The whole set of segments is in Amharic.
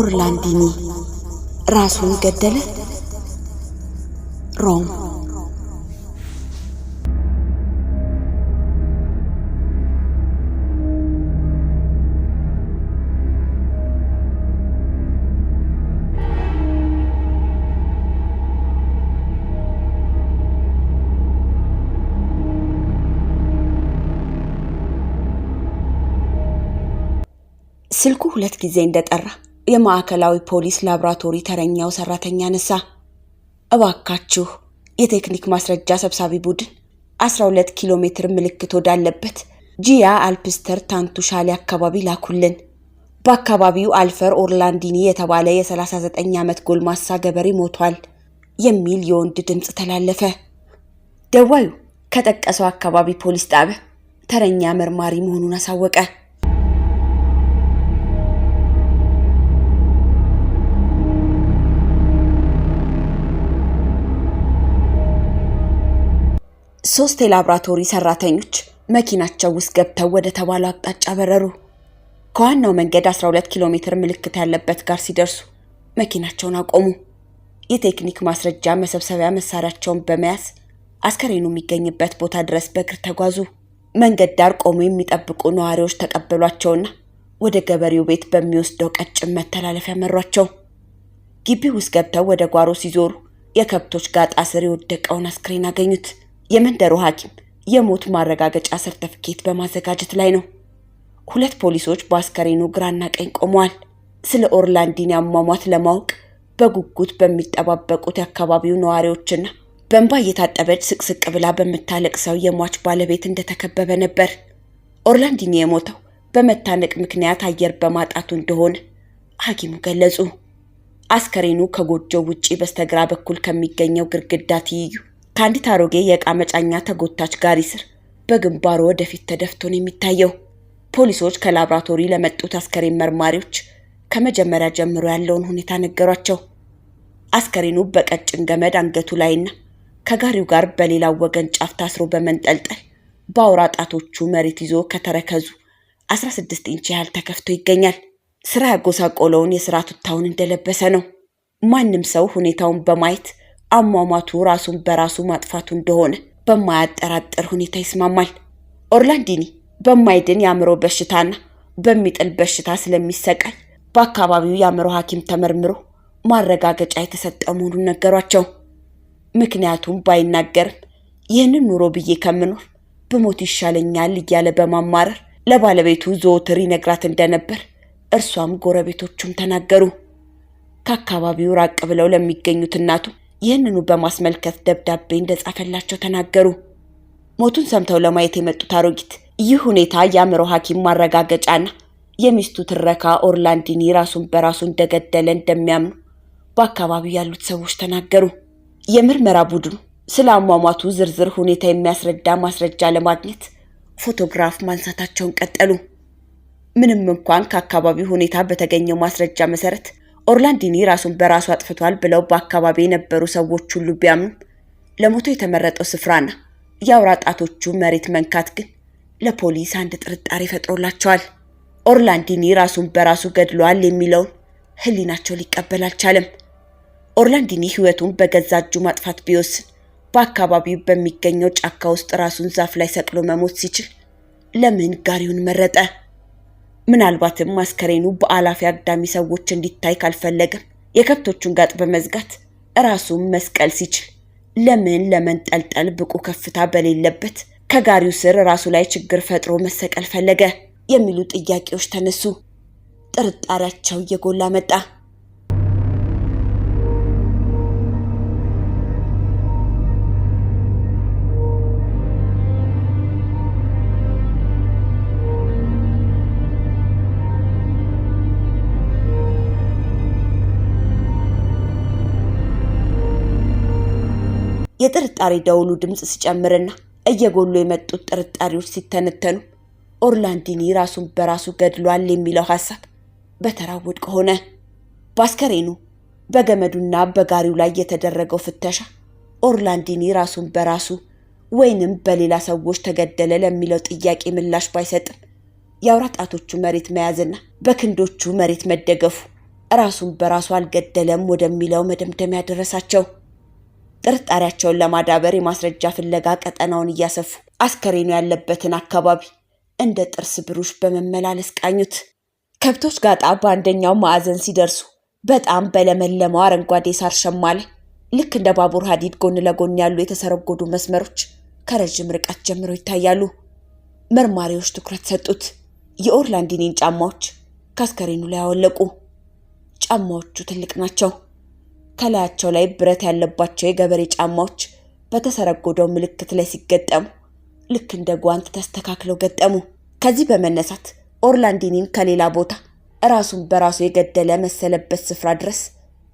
ኦርላንዲኒ ራሱን ገደለ። ሮም ስልኩ ሁለት ጊዜ እንደጠራ የማዕከላዊ ፖሊስ ላብራቶሪ ተረኛው ሰራተኛ ነሳ። እባካችሁ የቴክኒክ ማስረጃ ሰብሳቢ ቡድን 12 ኪሎ ሜትር ምልክት ወዳለበት ጂያ አልፕስተር ታንቱ ሻሊ አካባቢ ላኩልን። በአካባቢው አልፈር ኦርላንዲኒ የተባለ የ39 ዓመት ጎልማሳ ገበሬ ሞቷል የሚል የወንድ ድምጽ ተላለፈ። ደዋዩ ከጠቀሰው አካባቢ ፖሊስ ጣቢያ ተረኛ መርማሪ መሆኑን አሳወቀ። ሶስት የላብራቶሪ ሰራተኞች መኪናቸው ውስጥ ገብተው ወደ ተባለው አቅጣጫ በረሩ። ከዋናው መንገድ 12 ኪሎ ሜትር ምልክት ያለበት ጋር ሲደርሱ መኪናቸውን አቆሙ። የቴክኒክ ማስረጃ መሰብሰቢያ መሳሪያቸውን በመያዝ አስከሬኑ የሚገኝበት ቦታ ድረስ በእግር ተጓዙ። መንገድ ዳር ቆሞ የሚጠብቁ ነዋሪዎች ተቀበሏቸውና ወደ ገበሬው ቤት በሚወስደው ቀጭን መተላለፊያ መሯቸው። ግቢ ውስጥ ገብተው ወደ ጓሮ ሲዞሩ የከብቶች ጋጣ ስር የወደቀውን አስከሬን አገኙት። የመንደሩ ሐኪም የሞት ማረጋገጫ ሰርተፊኬት በማዘጋጀት ላይ ነው። ሁለት ፖሊሶች በአስከሬኑ ግራና ቀኝ ቆመዋል። ስለ ኦርላንዲኒ አሟሟት ለማወቅ በጉጉት በሚጠባበቁት የአካባቢው ነዋሪዎችና በእንባ እየታጠበች ስቅስቅ ብላ በምታለቅሰው የሟች ባለቤት እንደተከበበ ነበር። ኦርላንዲኒ የሞተው በመታነቅ ምክንያት አየር በማጣቱ እንደሆነ ሐኪሙ ገለጹ። አስከሬኑ ከጎጆው ውጪ በስተግራ በኩል ከሚገኘው ግድግዳ ትይዩ ከአንዲት አሮጌ የዕቃ መጫኛ ተጎታች ጋሪ ስር በግንባሩ ወደፊት ተደፍቶ ነው የሚታየው። ፖሊሶች ከላብራቶሪ ለመጡት አስከሬን መርማሪዎች ከመጀመሪያ ጀምሮ ያለውን ሁኔታ ነገሯቸው። አስከሬኑ በቀጭን ገመድ አንገቱ ላይና ከጋሪው ጋር በሌላው ወገን ጫፍ ታስሮ በመንጠልጠል በአውራ ጣቶቹ መሬት ይዞ ከተረከዙ 16 ኢንች ያህል ተከፍቶ ይገኛል። ስራ ያጎሳቆለውን የስራ ቱታውን እንደለበሰ ነው። ማንም ሰው ሁኔታውን በማየት አሟሟቱ ራሱን በራሱ ማጥፋቱ እንደሆነ በማያጠራጥር ሁኔታ ይስማማል። ኦርላንዲኒ በማይድን የአእምሮ በሽታና በሚጥል በሽታ ስለሚሰቃይ በአካባቢው የአእምሮ ሐኪም ተመርምሮ ማረጋገጫ የተሰጠ መሆኑን ነገሯቸው። ምክንያቱም ባይናገርም ይህንን ኑሮ ብዬ ከምኖር ብሞት ይሻለኛል እያለ በማማረር ለባለቤቱ ዘወትር ይነግራት እንደነበር እርሷም ጎረቤቶቹም ተናገሩ። ከአካባቢው ራቅ ብለው ለሚገኙት እናቱ ይህንኑ በማስመልከት ደብዳቤ እንደጻፈላቸው ተናገሩ። ሞቱን ሰምተው ለማየት የመጡት አሮጊት ይህ ሁኔታ የአእምሮ ሐኪም ማረጋገጫና የሚስቱ ትረካ ኦርላንዲኒ ራሱን በራሱ እንደገደለ እንደሚያምኑ በአካባቢው ያሉት ሰዎች ተናገሩ። የምርመራ ቡድኑ ስለ አሟሟቱ ዝርዝር ሁኔታ የሚያስረዳ ማስረጃ ለማግኘት ፎቶግራፍ ማንሳታቸውን ቀጠሉ። ምንም እንኳን ከአካባቢው ሁኔታ በተገኘው ማስረጃ መሰረት ኦርላንዲኒ ራሱን በራሱ አጥፍቷል ብለው በአካባቢ የነበሩ ሰዎች ሁሉ ቢያምኑም ለሞቱ የተመረጠው ስፍራና የአውራ ጣቶቹ መሬት መንካት ግን ለፖሊስ አንድ ጥርጣሬ ፈጥሮላቸዋል። ኦርላንዲኒ ራሱን በራሱ ገድሏል የሚለውን ህሊናቸው ሊቀበል አልቻለም። ኦርላንዲኒ ህይወቱን በገዛ እጁ ማጥፋት ቢወስን በአካባቢው በሚገኘው ጫካ ውስጥ ራሱን ዛፍ ላይ ሰቅሎ መሞት ሲችል ለምን ጋሪውን መረጠ? ምናልባትም አስከሬኑ በአላፊ አግዳሚ ሰዎች እንዲታይ ካልፈለገም የከብቶቹን ጋጥ በመዝጋት ራሱን መስቀል ሲችል ለምን ለመንጠልጠል ብቁ ከፍታ በሌለበት ከጋሪው ስር ራሱ ላይ ችግር ፈጥሮ መሰቀል ፈለገ? የሚሉ ጥያቄዎች ተነሱ። ጥርጣሬያቸው እየጎላ መጣ። የጥርጣሬ ደውሉ ድምጽ ሲጨምርና እየጎሉ የመጡት ጥርጣሬዎች ሲተነተኑ ኦርላንዲኒ ራሱን በራሱ ገድሏል የሚለው ሐሳብ በተራ ውድቅ ሆነ። በአስከሬኑ በገመዱና በጋሪው ላይ የተደረገው ፍተሻ ኦርላንዲኒ ራሱን በራሱ ወይንም በሌላ ሰዎች ተገደለ ለሚለው ጥያቄ ምላሽ ባይሰጥም የአውራ ጣቶቹ መሬት መያዝና በክንዶቹ መሬት መደገፉ ራሱን በራሱ አልገደለም ወደሚለው መደምደሚያ ደረሳቸው። ጥርጣሬያቸውን ለማዳበር የማስረጃ ፍለጋ ቀጠናውን እያሰፉ አስከሬኑ ያለበትን አካባቢ እንደ ጥርስ ብሩሽ በመመላለስ ቃኙት። ከብቶች ጋጣ በአንደኛው ማዕዘን ሲደርሱ በጣም በለመለመው አረንጓዴ ሳር ሸማ ላይ ልክ እንደ ባቡር ሐዲድ ጎን ለጎን ያሉ የተሰረጎዱ መስመሮች ከረጅም ርቀት ጀምረው ይታያሉ። መርማሪዎች ትኩረት ሰጡት። የኦርላንዲኒን ጫማዎች ከአስከሬኑ ላይ አወለቁ። ጫማዎቹ ትልቅ ናቸው። ከላያቸው ላይ ብረት ያለባቸው የገበሬ ጫማዎች በተሰረጎደው ምልክት ላይ ሲገጠሙ ልክ እንደ ጓንት ተስተካክለው ገጠሙ። ከዚህ በመነሳት ኦርላንዲኒን ከሌላ ቦታ ራሱን በራሱ የገደለ መሰለበት ስፍራ ድረስ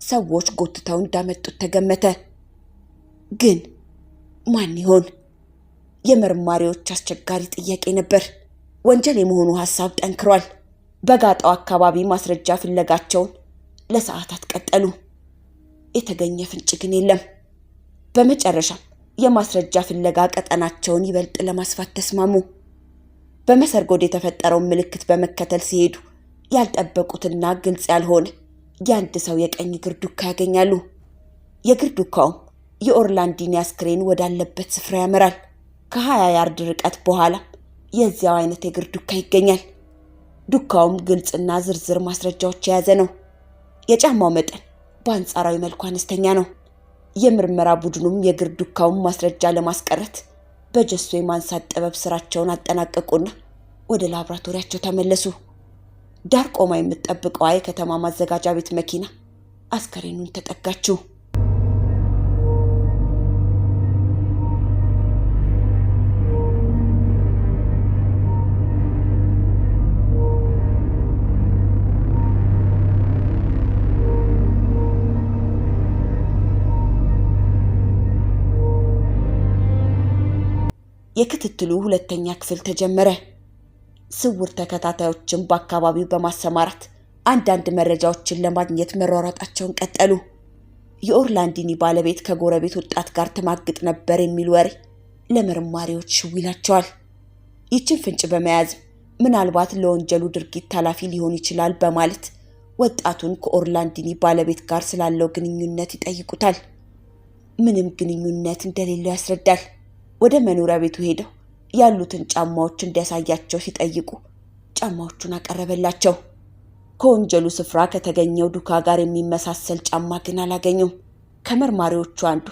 ሰዎች ጎትተው እንዳመጡት ተገመተ። ግን ማን ይሆን? የመርማሪዎች አስቸጋሪ ጥያቄ ነበር። ወንጀል የመሆኑ ሐሳብ ጠንክሯል። በጋጣው አካባቢ ማስረጃ ፍለጋቸውን ለሰዓታት ቀጠሉ። የተገኘ ፍንጭ ግን የለም። በመጨረሻም የማስረጃ ፍለጋ ቀጠናቸውን ይበልጥ ለማስፋት ተስማሙ። በመሰርጎድ የተፈጠረውን ምልክት በመከተል ሲሄዱ ያልጠበቁትና ግልጽ ያልሆነ የአንድ ሰው የቀኝ እግር ዱካ ያገኛሉ። የእግር ዱካውም የኦርላንዲኒ አስክሬን ወዳለበት ስፍራ ያመራል። ከ20 ያርድ ርቀት በኋላ የዚያው አይነት የእግር ዱካ ይገኛል። ዱካውም ግልጽና ዝርዝር ማስረጃዎች የያዘ ነው። የጫማው መጠን በአንጻራዊ መልኩ አነስተኛ ነው። የምርመራ ቡድኑም የእግር ዱካውን ማስረጃ ለማስቀረት በጀሶ የማንሳት ጥበብ ስራቸውን አጠናቀቁና ወደ ላብራቶሪያቸው ተመለሱ። ዳር ቆማ የምትጠብቀዋ የከተማ ማዘጋጃ ቤት መኪና አስከሬኑን ተጠጋችው። የክትትሉ ሁለተኛ ክፍል ተጀመረ። ስውር ተከታታዮችን በአካባቢው በማሰማራት አንዳንድ መረጃዎችን ለማግኘት መሯሯጣቸውን ቀጠሉ። የኦርላንዲኒ ባለቤት ከጎረቤት ወጣት ጋር ተማግጥ ነበር የሚል ወሬ ለመርማሪዎች ሽው ይላቸዋል። ይችን ፍንጭ በመያዝ ምናልባት ለወንጀሉ ድርጊት ኃላፊ ሊሆን ይችላል በማለት ወጣቱን ከኦርላንዲኒ ባለቤት ጋር ስላለው ግንኙነት ይጠይቁታል። ምንም ግንኙነት እንደሌለው ያስረዳል። ወደ መኖሪያ ቤቱ ሄደው ያሉትን ጫማዎች እንዲያሳያቸው ሲጠይቁ ጫማዎቹን አቀረበላቸው። ከወንጀሉ ስፍራ ከተገኘው ዱካ ጋር የሚመሳሰል ጫማ ግን አላገኙም። ከመርማሪዎቹ አንዱ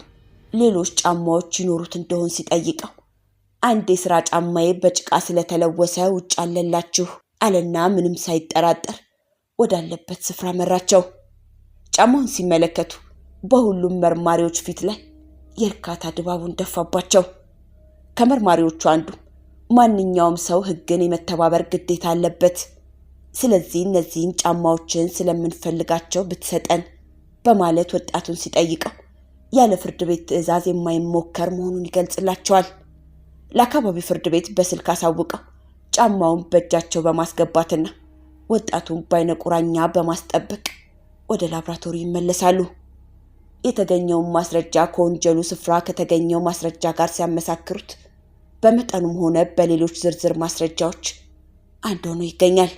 ሌሎች ጫማዎች ይኖሩት እንደሆን ሲጠይቀው አንድ የሥራ ጫማዬ በጭቃ ስለተለወሰ ውጭ አለላችሁ አለና ምንም ሳይጠራጠር ወዳለበት ስፍራ መራቸው። ጫማውን ሲመለከቱ በሁሉም መርማሪዎች ፊት ላይ የእርካታ ድባቡን ደፋባቸው። ከመርማሪዎቹ አንዱ ማንኛውም ሰው ሕግን የመተባበር ግዴታ አለበት፣ ስለዚህ እነዚህን ጫማዎችን ስለምንፈልጋቸው ብትሰጠን በማለት ወጣቱን ሲጠይቀው ያለ ፍርድ ቤት ትዕዛዝ የማይሞከር መሆኑን ይገልጽላቸዋል። ለአካባቢው ፍርድ ቤት በስልክ አሳውቀው ጫማውን በእጃቸው በማስገባትና ወጣቱን በዓይነ ቁራኛ በማስጠበቅ ወደ ላብራቶሪ ይመለሳሉ። የተገኘውን ማስረጃ ከወንጀሉ ስፍራ ከተገኘው ማስረጃ ጋር ሲያመሳክሩት በመጠኑም ሆነ በሌሎች ዝርዝር ማስረጃዎች አንድ ሆኖ ይገኛል።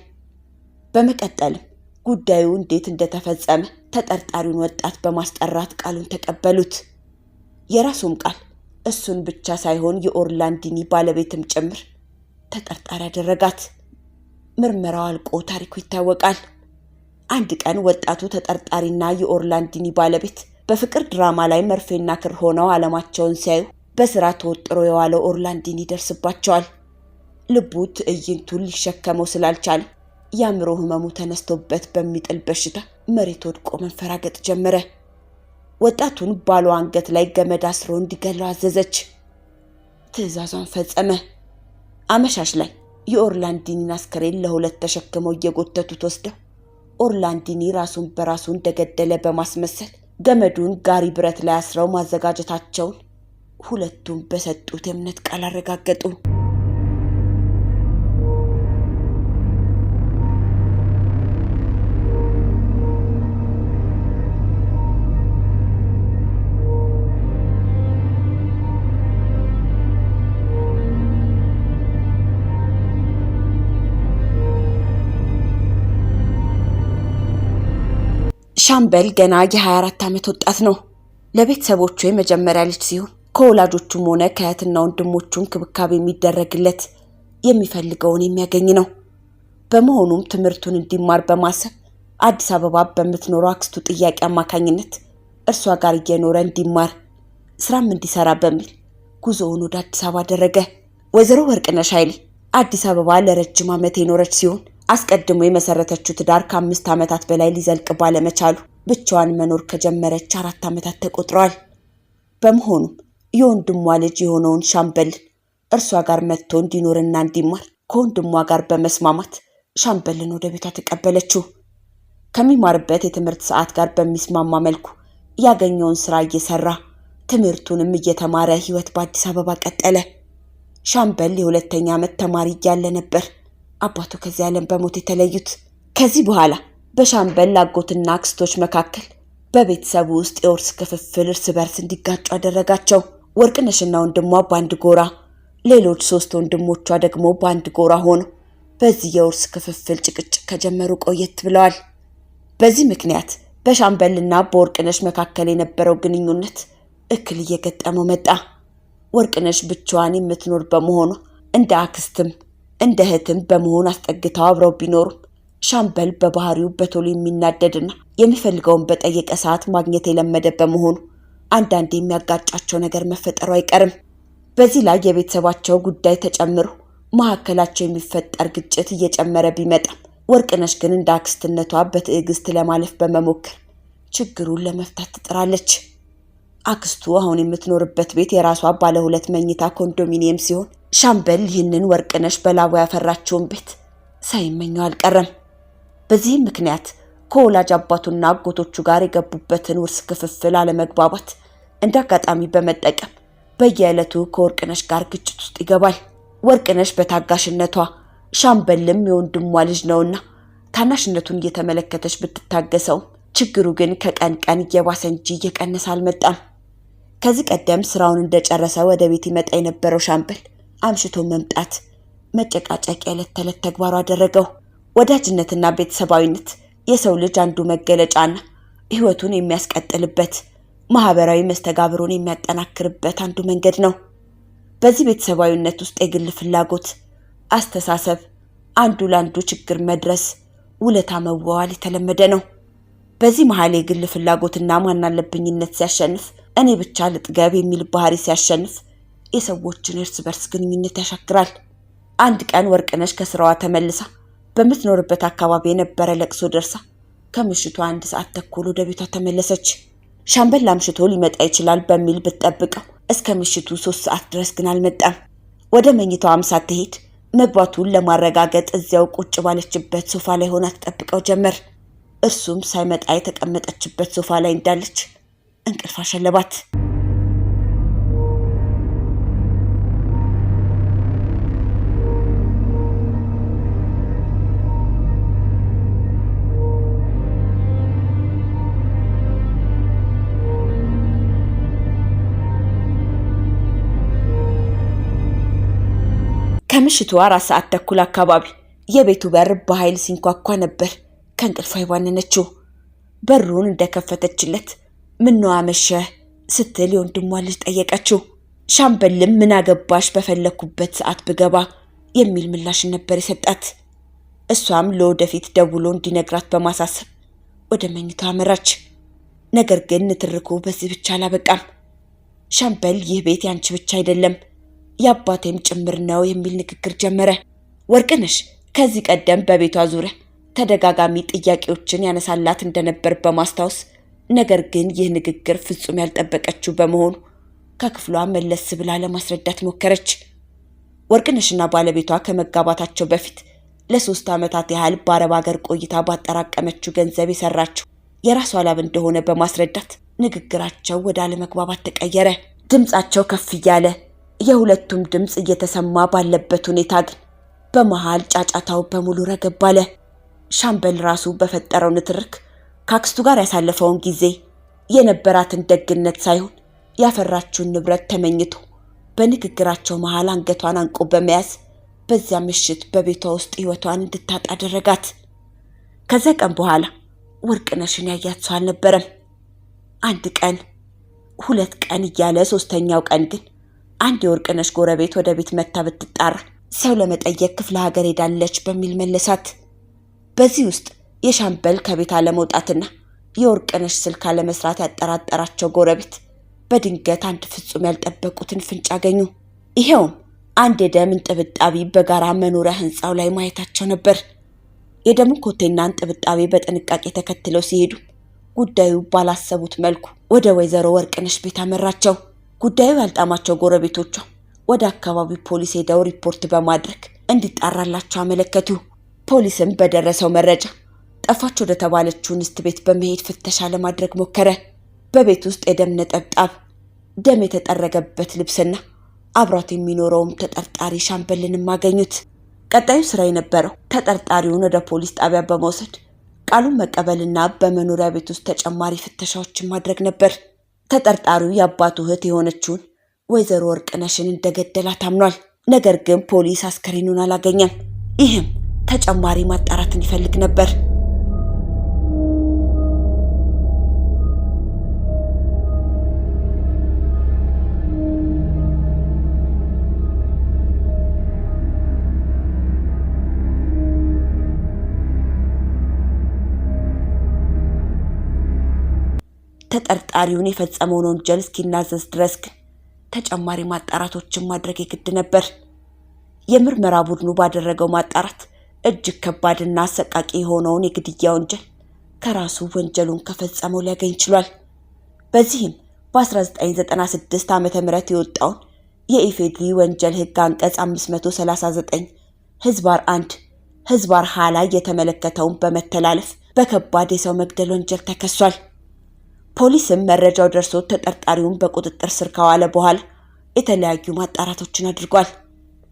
በመቀጠልም ጉዳዩ እንዴት እንደተፈጸመ ተጠርጣሪውን ወጣት በማስጠራት ቃሉን ተቀበሉት። የራሱም ቃል እሱን ብቻ ሳይሆን የኦርላንዲኒ ባለቤትም ጭምር ተጠርጣሪ ያደረጋት። ምርመራው አልቆ ታሪኩ ይታወቃል። አንድ ቀን ወጣቱ ተጠርጣሪና የኦርላንዲኒ ባለቤት በፍቅር ድራማ ላይ መርፌና ክር ሆነው ዓለማቸውን ሲያዩ በስራ ተወጥሮ የዋለው ኦርላንዲኒ ይደርስባቸዋል። ልቡ ትዕይንቱን ሊሸከመው ስላልቻለ የአእምሮ ህመሙ ተነስቶበት በሚጥል በሽታ መሬት ወድቆ መንፈራገጥ ጀመረ። ወጣቱን ባሏ አንገት ላይ ገመድ አስሮ እንዲገለው አዘዘች። ትዕዛዟን ፈጸመ። አመሻሽ ላይ የኦርላንዲኒን አስከሬን ለሁለት ተሸክመው እየጎተቱት ወስደው ኦርላንዲኒ ራሱን በራሱ እንደገደለ በማስመሰል ገመዱን ጋሪ ብረት ላይ አስረው ማዘጋጀታቸውን ሁለቱም በሰጡት የእምነት ቃል አረጋገጡ። ሻምበል ገና የ24 ዓመት ወጣት ነው። ለቤተሰቦቹ የመጀመሪያ ልጅ ሲሆን ከወላጆቹም ሆነ ከእህትና ወንድሞቹ እንክብካቤ የሚደረግለት የሚፈልገውን የሚያገኝ ነው። በመሆኑም ትምህርቱን እንዲማር በማሰብ አዲስ አበባ በምትኖረው አክስቱ ጥያቄ አማካኝነት እርሷ ጋር እየኖረ እንዲማር ስራም እንዲሰራ በሚል ጉዞውን ወደ አዲስ አበባ አደረገ። ወይዘሮ ወርቅነሽ ኃይሌ አዲስ አበባ ለረጅም ዓመት የኖረች ሲሆን አስቀድሞ የመሰረተችው ትዳር ከ5 ዓመታት በላይ ሊዘልቅ ባለመቻሉ ብቻዋን መኖር ከጀመረች 4 ዓመታት ተቆጥረዋል። በመሆኑም የወንድሟ ልጅ የሆነውን ሻምበልን እርሷ ጋር መጥቶ እንዲኖርና እንዲማር ከወንድሟ ጋር በመስማማት ሻምበልን ወደ ቤቷ ተቀበለችው። ከሚማርበት የትምህርት ሰዓት ጋር በሚስማማ መልኩ ያገኘውን ስራ እየሰራ ትምህርቱንም እየተማረ ህይወት በአዲስ አበባ ቀጠለ። ሻምበል የ2ኛ ዓመት ተማሪ እያለ ነበር አባቱ ከዚህ ዓለም በሞት የተለዩት። ከዚህ በኋላ በሻምበል አጎትና አክስቶች መካከል በቤተሰቡ ውስጥ የውርስ ክፍፍል እርስ በርስ እንዲጋጩ አደረጋቸው። ወርቅነሽና ወንድሟ በአንድ ጎራ፣ ሌሎች 3 ወንድሞቿ ደግሞ በአንድ ጎራ ሆነው በዚህ የውርስ ክፍፍል ጭቅጭቅ ከጀመሩ ቆየት ብለዋል። በዚህ ምክንያት በሻምበልና በወርቅነሽ መካከል የነበረው ግንኙነት እክል እየገጠመው መጣ። ወርቅነሽ ብቻዋን የምትኖር በመሆኗ እንደ አክስትም እንደ እህትም በመሆን አስጠግተው አብረው ቢኖሩም ሻምበል በባህሪው በቶሎ የሚናደድና የሚፈልገውን በጠየቀ ሰዓት ማግኘት የለመደ በመሆኑ አንዳንዴ የሚያጋጫቸው ነገር መፈጠሩ አይቀርም። በዚህ ላይ የቤተሰባቸው ጉዳይ ተጨምሮ መካከላቸው የሚፈጠር ግጭት እየጨመረ ቢመጣም ወርቅነሽ ግን እንደ አክስትነቷ በትዕግስት ለማለፍ በመሞከር ችግሩን ለመፍታት ትጥራለች። አክስቱ አሁን የምትኖርበት ቤት የራሷ ባለ 2 መኝታ ኮንዶሚኒየም ሲሆን ሻምበል ይህንን ወርቅነሽ በላቡ ያፈራችውን ቤት ሳይመኘው አልቀረም። በዚህም ምክንያት ከወላጅ አባቱና አጎቶቹ ጋር የገቡበትን ውርስ ክፍፍል አለመግባባት እንደ አጋጣሚ በመጠቀም በየዕለቱ ከወርቅነሽ ጋር ግጭት ውስጥ ይገባል። ወርቅነሽ በታጋሽነቷ ሻምበልም የወንድሟ ልጅ ነውና ታናሽነቱን እየተመለከተች ብትታገሰው ችግሩ ግን ከቀን ቀን እየባሰ እንጂ እየቀነሰ አልመጣም። ከዚህ ቀደም ስራውን እንደጨረሰ ወደ ቤት ይመጣ የነበረው ሻምበል አምሽቶ መምጣት መጨቃጨቅ የዕለት ተዕለት ተግባሩ አደረገው። ወዳጅነትና ቤተሰባዊነት የሰው ልጅ አንዱ መገለጫና ህይወቱን የሚያስቀጥልበት ማህበራዊ መስተጋብሩን የሚያጠናክርበት አንዱ መንገድ ነው። በዚህ ቤተሰባዊነት ውስጥ የግል ፍላጎት፣ አስተሳሰብ፣ አንዱ ለአንዱ ችግር መድረስ፣ ውለታ መዋዋል የተለመደ ነው። በዚህ መሃል የግል ፍላጎትና ማናለብኝነት ሲያሸንፍ፣ እኔ ብቻ ልጥገብ የሚል ባህሪ ሲያሸንፍ የሰዎችን እርስ በርስ ግንኙነት ያሻክራል። አንድ ቀን ወርቅነሽ ከስራዋ ተመልሳ በምትኖርበት አካባቢ የነበረ ለቅሶ ደርሳ ከምሽቱ 1 ሰዓት ተኩል ወደ ቤቷ ተመለሰች። ሻምበል አምሽቶ ሊመጣ ይችላል በሚል ብትጠብቀው እስከ ምሽቱ 3 ሰዓት ድረስ ግን አልመጣም። ወደ መኝታዋም ሳትሄድ መግባቱን ለማረጋገጥ እዚያው ቁጭ ባለችበት ሶፋ ላይ ሆና ተጠብቀው ጀመር። እርሱም ሳይመጣ የተቀመጠችበት ሶፋ ላይ እንዳለች እንቅልፍ አሸለባት። ከምሽቱ 4 ሰዓት ተኩል አካባቢ የቤቱ በር በኃይል ሲንኳኳ ነበር ከእንቅልፏ የባነነችው። በሩን እንደከፈተችለት ምነው አመሸህ ስትል የወንድሟ ልጅ ጠየቀችው። ሻምበልም ምን አገባሽ በፈለኩበት ሰዓት ብገባ የሚል ምላሽ ነበር የሰጣት። እሷም ለወደፊት ደውሎ እንዲነግራት በማሳሰብ ወደ መኝታ አመራች። ነገር ግን ንትርኩ በዚህ ብቻ አላበቃም። ሻምበል ይህ ቤት ያንቺ ብቻ አይደለም የአባቴም ጭምር ነው የሚል ንግግር ጀመረ። ወርቅነሽ ከዚህ ቀደም በቤቷ ዙሪያ ተደጋጋሚ ጥያቄዎችን ያነሳላት እንደነበር በማስታወስ ነገር ግን ይህ ንግግር ፍጹም ያልጠበቀችው በመሆኑ ከክፍሏ መለስ ብላ ለማስረዳት ሞከረች። ወርቅነሽና ባለቤቷ ከመጋባታቸው በፊት ለ3 ዓመታት ያህል በአረብ ሀገር ቆይታ ባጠራቀመችው ገንዘብ የሰራችው የራሷ ላብ እንደሆነ በማስረዳት ንግግራቸው ወደ አለመግባባት ተቀየረ። ድምጻቸው ከፍ እያለ የሁለቱም ድምጽ እየተሰማ ባለበት ሁኔታ ግን በመሃል ጫጫታው በሙሉ ረገብ አለ። ሻምበል ራሱ በፈጠረው ንትርክ ከአክስቱ ጋር ያሳለፈውን ጊዜ የነበራትን ደግነት ሳይሆን ያፈራችውን ንብረት ተመኝቶ በንግግራቸው መሃል አንገቷን አንቆ በመያዝ በዚያ ምሽት በቤቷ ውስጥ ህይወቷን እንድታጣ አደረጋት። ከዚያ ቀን በኋላ ወርቅነሽን ያያት ሰው አልነበረም። አንድ ቀን፣ 2 ቀን እያለ 3ኛው ቀን ግን አንድ የወርቅነሽ ጎረቤት ወደ ቤት መታ ብትጣራ ሰው ለመጠየቅ ክፍለ ሀገር ሄዳለች በሚል መለሳት። በዚህ ውስጥ የሻምበል ከቤት አለመውጣትና የወርቅነሽ ስልክ አለመስራት ያጠራጠራቸው ጎረቤት በድንገት አንድ ፍጹም ያልጠበቁትን ፍንጭ አገኙ። ይሄውም አንድ የደም እንጥብጣቢ በጋራ መኖሪያ ህንጻው ላይ ማየታቸው ነበር። የደምን ኮቴና እንጥብጣቢ በጥንቃቄ ተከትለው ሲሄዱ ጉዳዩ ባላሰቡት መልኩ ወደ ወይዘሮ ወርቅነሽ ቤት አመራቸው። ጉዳዩ ያልጣማቸው ጎረቤቶቿ ወደ አካባቢው ፖሊስ ሄደው ሪፖርት በማድረግ እንዲጣራላቸው አመለከቱ። ፖሊስም በደረሰው መረጃ ጠፋች ወደ ተባለችው እንስት ቤት በመሄድ ፍተሻ ለማድረግ ሞከረ። በቤት ውስጥ የደም ነጠብጣብ፣ ደም የተጠረገበት ልብስና አብሯት የሚኖረውም ተጠርጣሪ ሻምበልንም አገኙት። ቀጣዩ ስራ የነበረው ተጠርጣሪውን ወደ ፖሊስ ጣቢያ በመውሰድ ቃሉን መቀበልና በመኖሪያ ቤት ውስጥ ተጨማሪ ፍተሻዎችን ማድረግ ነበር። ተጠርጣሪው የአባቱ እህት የሆነችውን ወይዘሮ ወርቅነሽን እንደገደላት አምኗል። ነገር ግን ፖሊስ አስከሬኑን አላገኘም። ይህም ተጨማሪ ማጣራትን ይፈልግ ነበር። ተጠርጣሪውን የፈጸመውን ወንጀል እስኪናዘዝ ድረስ ግን ተጨማሪ ማጣራቶችን ማድረግ የግድ ነበር። የምርመራ ቡድኑ ባደረገው ማጣራት እጅግ ከባድና አሰቃቂ የሆነውን የግድያ ወንጀል ከራሱ ወንጀሉን ከፈጸመው ሊያገኝ ችሏል። በዚህም በ1996 ዓ.ም የወጣውን የኢፌድሪ ወንጀል ህግ አንቀጽ 539 ህዝባር 1 ህዝባር ሀ ላይ የተመለከተውን በመተላለፍ በከባድ የሰው መግደል ወንጀል ተከሷል። ፖሊስም መረጃው ደርሶ ተጠርጣሪውን በቁጥጥር ስር ካዋለ በኋላ የተለያዩ ማጣራቶችን አድርጓል።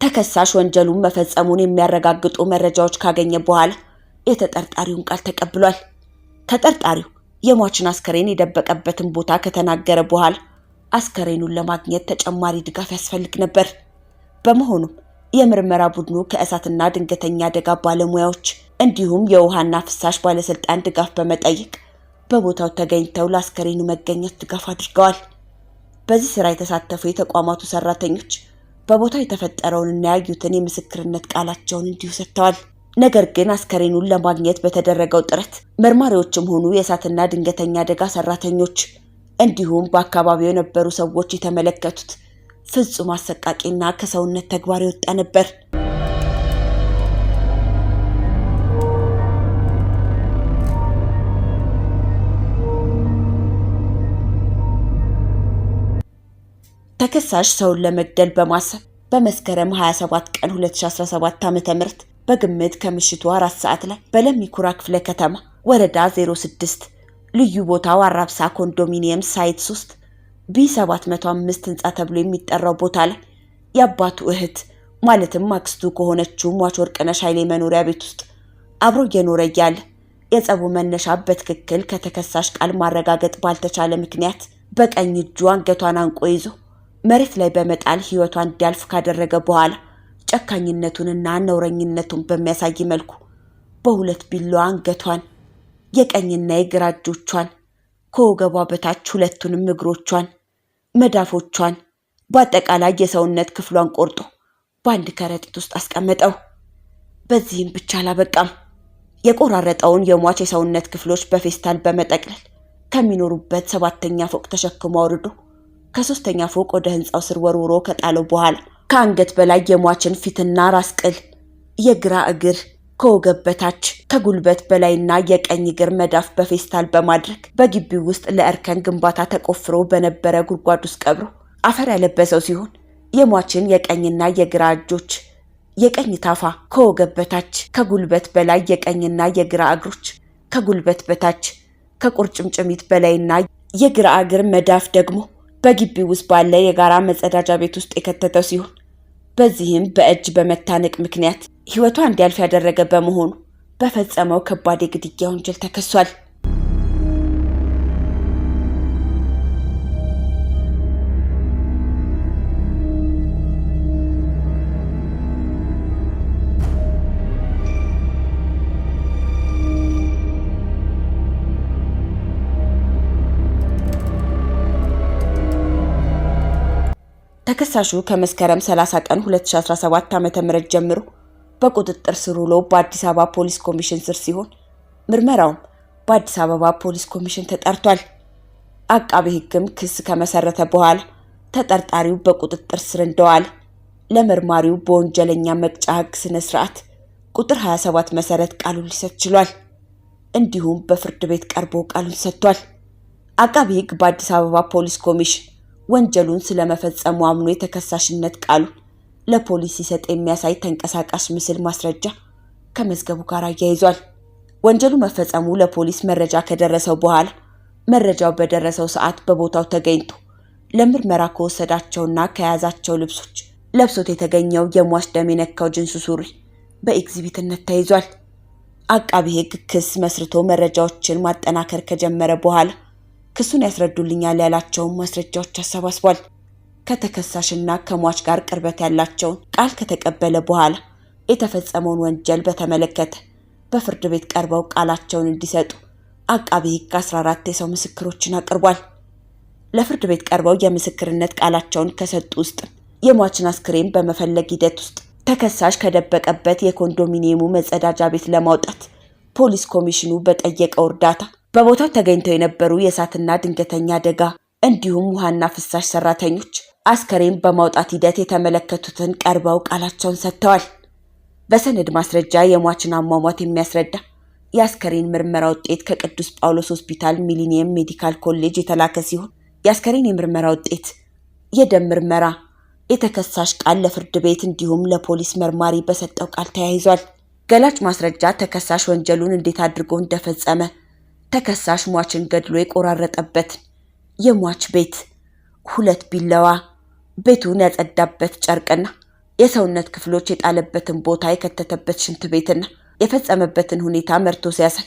ተከሳሽ ወንጀሉን መፈጸሙን የሚያረጋግጡ መረጃዎች ካገኘ በኋላ የተጠርጣሪውን ቃል ተቀብሏል። ተጠርጣሪው የሟችን አስከሬን የደበቀበትን ቦታ ከተናገረ በኋላ አስከሬኑን ለማግኘት ተጨማሪ ድጋፍ ያስፈልግ ነበር። በመሆኑም የምርመራ ቡድኑ ከእሳትና ድንገተኛ አደጋ ባለሙያዎች እንዲሁም የውሃና ፍሳሽ ባለስልጣን ድጋፍ በመጠየቅ በቦታው ተገኝተው ለአስከሬኑ መገኘት ድጋፍ አድርገዋል። በዚህ ስራ የተሳተፉ የተቋማቱ ሰራተኞች በቦታው የተፈጠረውንና ያዩትን የምስክርነት ቃላቸውን እንዲሁ ሰጥተዋል። ነገር ግን አስከሬኑን ለማግኘት በተደረገው ጥረት መርማሪዎችም ሆኑ የእሳትና ድንገተኛ አደጋ ሰራተኞች እንዲሁም በአካባቢው የነበሩ ሰዎች የተመለከቱት ፍጹም አሰቃቂና ከሰውነት ተግባር የወጣ ነበር። ተከሳሽ ሰውን ለመግደል በማሰብ በመስከረም 27 ቀን 2017 ዓ.ም በግምት ከምሽቱ 4 ሰዓት ላይ በለሚኩራ ክፍለ ከተማ ወረዳ 06 ልዩ ቦታው አራብሳ ኮንዶሚኒየም ሳይት 3 B705 ህንጻ ተብሎ የሚጠራው ቦታ ላይ የአባቱ እህት ማለትም አክስቱ ከሆነችው ሟች ወርቅነሽ ኃይሌ መኖሪያ ቤት ውስጥ አብሮ እየኖረ እያለ የጸቡ መነሻ በትክክል ከተከሳሽ ቃል ማረጋገጥ ባልተቻለ ምክንያት በቀኝ እጁ አንገቷን አንቆ ይዞ መሬት ላይ በመጣል ህይወቷን እንዲያልፍ ካደረገ በኋላ ጨካኝነቱንና ነውረኝነቱን በሚያሳይ መልኩ በሁለት ቢላዋ አንገቷን፣ የቀኝና የግራ እጆቿን፣ ከወገቧ በታች ሁለቱንም እግሮቿን፣ መዳፎቿን፣ በአጠቃላይ የሰውነት ክፍሏን ቆርጦ በአንድ ከረጢት ውስጥ አስቀመጠው። በዚህም ብቻ አላበቃም። የቆራረጠውን የሟች የሰውነት ክፍሎች በፌስታል በመጠቅለል ከሚኖሩበት 7ኛ ፎቅ ተሸክሞ አውርዶ ከ3ኛ ፎቅ ወደ ህንጻው ስር ወርውሮ ከጣለው በኋላ ከአንገት በላይ የሟችን ፊትና ራስ ቅል፣ የግራ እግር፣ ከወገብ በታች ከጉልበት በላይና የቀኝ እግር መዳፍ በፌስታል በማድረግ በግቢው ውስጥ ለእርከን ግንባታ ተቆፍሮ በነበረ ጉድጓድ ውስጥ ቀብሮ አፈር ያለበሰው ሲሆን የሟችን የቀኝና የግራ እጆች፣ የቀኝ ታፋ፣ ከወገብ በታች ከጉልበት በላይ የቀኝና የግራ እግሮች፣ ከጉልበት በታች ከቁርጭምጭሚት በላይና የግራ እግር መዳፍ ደግሞ በግቢው ውስጥ ባለ የጋራ መጸዳጃ ቤት ውስጥ የከተተው ሲሆን በዚህም በእጅ በመታነቅ ምክንያት ህይወቷ እንዲያልፍ ያደረገ በመሆኑ በፈጸመው ከባድ የግድያ ወንጀል ተከሷል። ተከሳሹ ከመስከረም 30 ቀን 2017 ዓ.ም ጀምሮ በቁጥጥር ስር ውሎ በአዲስ አበባ ፖሊስ ኮሚሽን ስር ሲሆን ምርመራውም በአዲስ አበባ ፖሊስ ኮሚሽን ተጣርቷል። አቃቤ ሕግም ክስ ከመሰረተ በኋላ ተጠርጣሪው በቁጥጥር ስር እንደዋለ ለመርማሪው በወንጀለኛ መቅጫ ሕግ ስነ ስርዓት ቁጥር 27 መሰረት ቃሉን ሊሰጥ ችሏል። እንዲሁም በፍርድ ቤት ቀርቦ ቃሉን ሰጥቷል። አቃቤ ሕግ በአዲስ አበባ ፖሊስ ኮሚሽን ወንጀሉን ስለመፈጸሙ አምኖ የተከሳሽነት ቃሉን ለፖሊስ ሲሰጥ የሚያሳይ ተንቀሳቃሽ ምስል ማስረጃ ከመዝገቡ ጋር አያይዟል። ወንጀሉ መፈጸሙ ለፖሊስ መረጃ ከደረሰው በኋላ መረጃው በደረሰው ሰዓት በቦታው ተገኝቶ ለምርመራ ከወሰዳቸውና ከያዛቸው ልብሶች ለብሶት የተገኘው የሟች ደም የነካው ጅንስ ሱሪ በኤግዚቢትነት ተይዟል። አቃቤ ሕግ ክስ መስርቶ መረጃዎችን ማጠናከር ከጀመረ በኋላ ክሱን ያስረዱልኛል ያላቸውን ማስረጃዎች አሰባስቧል። ከተከሳሽና ከሟች ጋር ቅርበት ያላቸውን ቃል ከተቀበለ በኋላ የተፈጸመውን ወንጀል በተመለከተ በፍርድ ቤት ቀርበው ቃላቸውን እንዲሰጡ አቃቤ ሕግ 14 የሰው ምስክሮችን አቅርቧል። ለፍርድ ቤት ቀርበው የምስክርነት ቃላቸውን ከሰጡ ውስጥ የሟችን አስክሬን በመፈለግ ሂደት ውስጥ ተከሳሽ ከደበቀበት የኮንዶሚኒየሙ መጸዳጃ ቤት ለማውጣት ፖሊስ ኮሚሽኑ በጠየቀው እርዳታ በቦታው ተገኝተው የነበሩ የእሳትና ድንገተኛ አደጋ እንዲሁም ውሃና ፍሳሽ ሰራተኞች አስክሬን በማውጣት ሂደት የተመለከቱትን ቀርበው ቃላቸውን ሰጥተዋል። በሰነድ ማስረጃ የሟችን አሟሟት የሚያስረዳ የአስክሬን ምርመራ ውጤት ከቅዱስ ጳውሎስ ሆስፒታል ሚሊኒየም ሜዲካል ኮሌጅ የተላከ ሲሆን የአስክሬን የምርመራ ውጤት፣ የደም ምርመራ፣ የተከሳሽ ቃል ለፍርድ ቤት እንዲሁም ለፖሊስ መርማሪ በሰጠው ቃል ተያይዟል። ገላጭ ማስረጃ ተከሳሽ ወንጀሉን እንዴት አድርጎ እንደፈጸመ፣ ተከሳሽ ሟችን ገድሎ የቆራረጠበትን የሟች ቤት፣ 2 ቢላዋ፣ ቤቱን ያጸዳበት ጨርቅና የሰውነት ክፍሎች የጣለበትን ቦታ የከተተበት ሽንት ቤትና የፈጸመበትን ሁኔታ መርቶ ሲያሳይ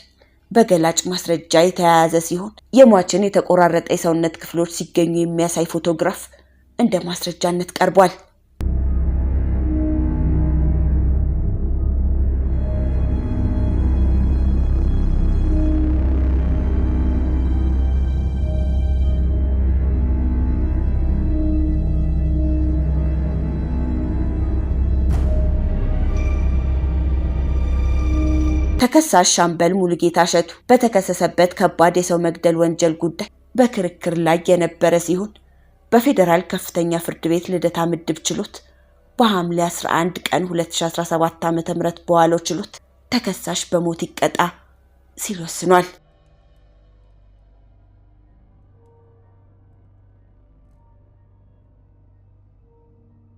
በገላጭ ማስረጃ የተያያዘ ሲሆን የሟችን የተቆራረጠ የሰውነት ክፍሎች ሲገኙ የሚያሳይ ፎቶግራፍ እንደ ማስረጃነት ቀርቧል። ተከሳሽ ሻምበል ሙሉጌታ እሸቱ በተከሰሰበት ከባድ የሰው መግደል ወንጀል ጉዳይ በክርክር ላይ የነበረ ሲሆን በፌዴራል ከፍተኛ ፍርድ ቤት ልደታ ምድብ ችሎት በሐምሌ 11 ቀን 2017 ዓ.ም በዋለው ችሎት ተከሳሽ በሞት ይቀጣ ሲል ወስኗል።